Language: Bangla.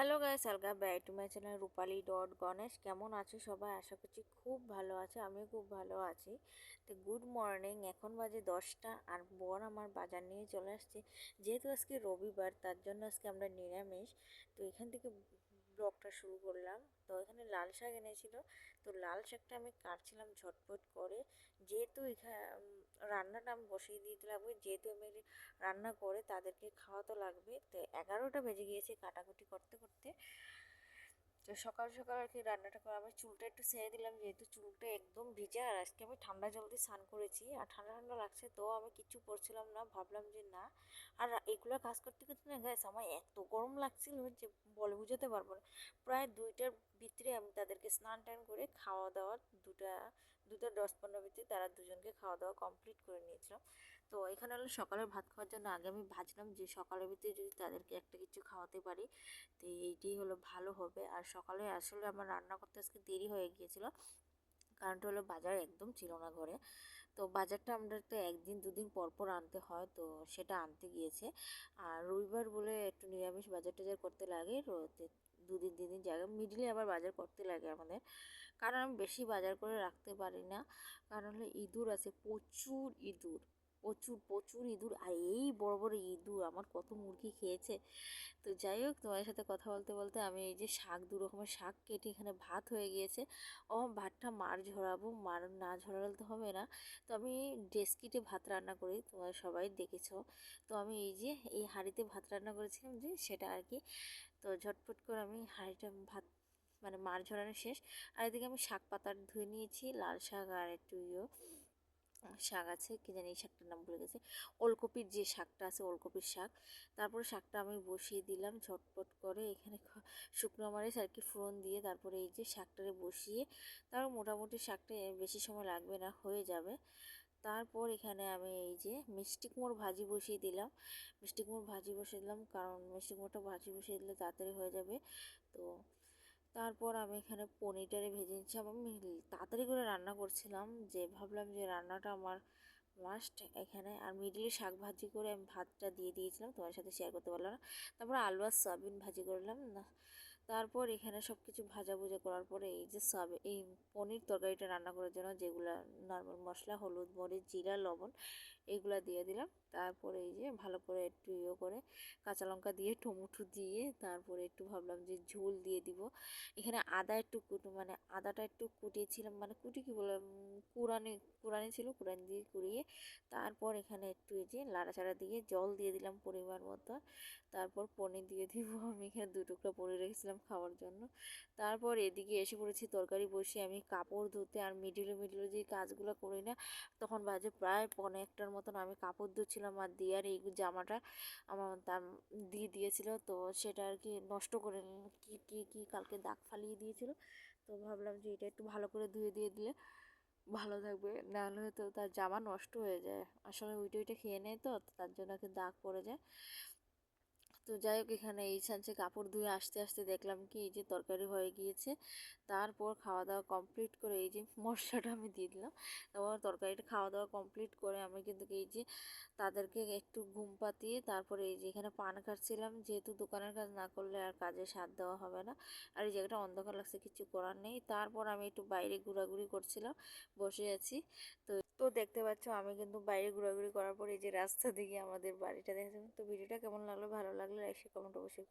Hello guys, welcome back to my channel Rupali dot Ganesh. কেমন আছো সবাই? আশা করছি খুব ভালো আছে। আমিও খুব ভালো আছি। তো গুড মর্নিং। এখন বাজে 10টা আর বর আমার বাজার নিয়ে চলে আসছে। যেহেতু আজকে রবিবার, তার জন্য আজকে আমরা নিরামিষ। তো এখান থেকে ব্লগটা শুরু করলাম। তো এখানে লাল শাক এনেছিল। তো লাল শাকটা আমি কাটছিলাম ঝটপট করে। যেহেতু এখানে রান্নাটা আমি বসিয়ে দিতে লাগবে, যেহেতু আমি রান্না করে তাদেরকে খাওয়াতে লাগবে। তো 11টা বেজে গিয়েছে কাটাকুটি করতে করতে। তো সকাল সকাল আর কি রান্নাটা করে আমি চুলটা একটু ছেড়ে দিলাম, যেহেতু চুলটা একদম ভিজে। আর আজকে আমি ঠান্ডা জল দিয়ে স্নান করেছি আর ঠান্ডা ঠান্ডা লাগছে, তো আমি কিচ্ছু পরছিলাম না, ভাবলাম যে না। আর এগুলো কাজ করতে করতে না গ্যাস আমার এত গরম লাগছিল যে বলে বুঝাতে পারবো না। প্রায় 2টার ভিতরে আমি তাদেরকে স্নান টান করে খাওয়া দাওয়া, দুটা দুটো 10-15 ভিতরে তারা দুজনকে খাওয়া দাওয়া কমপ্লিট করে নিয়েছিলাম। তো এখানে হলো সকালের ভাত খাওয়ার জন্য আগে আমি ভাবছিলাম যে সকালের ভিতরে যদি তাদেরকে একটা কিছু খাওয়াতে পারি, তো এইটাই হলো ভালো হবে। আর সকালে আসলে আমার রান্না করতে আজকে দেরি হয়ে গিয়েছিল, কারণটা হলো বাজার একদম ছিল না ঘরে। তো বাজারটা আমরা তো একদিন দুদিন পর পর আনতে হয়, তো সেটা আনতে গিয়েছে। আর রবিবার বলে একটু নিরামিষ বাজার টাজার করতে লাগে, দুদিন 3 দিন জায়গা মিডিলে আবার বাজার করতে লাগে আমাদের। কারণ আমি বেশি বাজার করে রাখতে পারি না, কারণ হলো ইঁদুর আছে, প্রচুর ইঁদুর, প্রচুর প্রচুর ইঁদুর। আর এই বড় বড় ইঁদুর আমার কত মুরগি খেয়েছে। তো যাই হোক, তোমার সাথে কথা বলতে বলতে আমি এই যে শাক, 2 রকমের শাক কেটে এখানে ভাত হয়ে গিয়েছে। ভাতটা মার ঝরাবো, মার না ঝরালে তো হবে না। তো আমি ডেস্কিতে ভাত রান্না করি, তোমরা সবাই দেখেছো। তো আমি এই যে এই হাঁড়িতে ভাত রান্না করেছিলাম, যে সেটা আর কি। তো ঝটপট করে আমি হাঁড়িটা ভাত মানে মার ঝরানো শেষ। আর এদিকে আমি শাক পাতা ধুয়ে নিয়েছি, লাল শাক আর একটু শাক আছে, কি জানি এই শাকটার নাম ভুলে গেছে। ওলকপির যে শাকটা আছে, ওলকপির শাক। তারপরে শাকটা আমি বসিয়ে দিলাম ঝটপট করে, এখানে শুকনো মরিচ আর কি ফোড়ন দিয়ে। তারপরে এই যে শাকটারে বসিয়ে, তারপর মোটামুটি শাকটা বেশি সময় লাগবে না, হয়ে যাবে। তারপর এখানে আমি এই যে মিষ্টি কুমড়ো ভাজি বসিয়ে দিলাম। মিষ্টি কুমড়ো ভাজি বসিয়ে দিলাম কারণ মিষ্টি কুমড়োটা ভাজি বসিয়ে দিলে তাড়াতাড়ি হয়ে যাবে। তো তারপর আমি এখানে পনিরটারে ভেজে নিচ্ছিলাম। আমি তাড়াতাড়ি করে রান্না করছিলাম, যে ভাবলাম যে রান্নাটা আমার মাস্ট এখানে। আর মিডিলে শাক ভাজি করে আমি ভাতটা দিয়ে দিয়েছিলাম, তোমার সাথে শেয়ার করতে পারলাম না। তারপর আলু আর সয়াবিন ভাজি করলাম না। তারপর এখানে সব কিছু ভাজা ভুজা করার পরে এই যে এই পনির তরকারিটা রান্না করার জন্য যেগুলা নর্মাল মশলা, হলুদ মরিচ জিরা লবণ এইগুলা দিয়ে দিলাম। তারপরে এই যে ভালো করে একটু করে কাঁচা লঙ্কা দিয়ে টমেটো দিয়ে, তারপরে একটু ভাবলাম যে ঝোল দিয়ে দিব। এখানে আদা একটু মানে আদাটা একটু কুটিয়েছিলাম, মানে কুটি কি বলে, কুড়ানি কুড়ানি ছিল, কুড়ানি দিয়ে কুড়িয়ে তারপর এখানে একটু এই যে লাড়াচাড়া দিয়ে জল দিয়ে দিলাম পরিমাণ মতো। তারপর পনির দিয়ে দিব। আমি এখানে 2 টুকরা পনির রেখেছিলাম খাওয়ার জন্য। তারপর এদিকে এসে পড়েছি তরকারি বসিয়ে আমি কাপড় ধুতে। আর মিডিলে মিডিলে যে কাজগুলো করি না, তখন বাজে প্রায় 1:45টার মতন। আমি কাপড় ধুচ্ছিলাম আর দিয়ার এই জামাটা আমার তার দিয়ে দিয়েছিল, তো সেটা আর কি নষ্ট করে কি কি কি কালকে দাগ ফালিয়ে দিয়েছিল। তো ভাবলাম যে এটা একটু ভালো করে ধুয়ে দিয়ে দিলে ভালো থাকবে, নাহলে হয়তো তার জামা নষ্ট হয়ে যায়। আসলে উইটা উইটা খেয়ে নেয়, তো তার জন্য আর কি দাগ পড়ে যায়। তো যাই হোক, এখানে এই সাঞ্চে কাপড় ধুয়ে আসতে আসতে দেখলাম কি এই যে তরকারি হয়ে গিয়েছে। তারপর খাওয়া দাওয়া কমপ্লিট করে এই যে মশলাটা আমি দিয়ে দিলাম। তারপর তরকারিটা খাওয়া দাওয়া কমপ্লিট করে আমি কিন্তু এই যে তাদেরকে একটু ঘুম পাতিয়ে তারপরে এই যে এখানে পান খাচ্ছিলাম, যেহেতু দোকানের কাজ না করলে আর কাজে সাথ দেওয়া হবে না। আর এই জায়গাটা অন্ধকার লাগছে, কিছু করার নেই। তারপর আমি একটু বাইরে ঘোরাঘুরি করছিলাম, বসে আছি। তো তো দেখতে পাচ্ছ আমি কিন্তু বাইরে ঘোরাঘুরি করার পর এই যে রাস্তা দিকে আমাদের বাড়িটা দেখেছিলাম। তো ভিডিওটা কেমন লাগলো, ভালো লাগলে লাইক শেয়ার কমেন্ট অবশ্যই।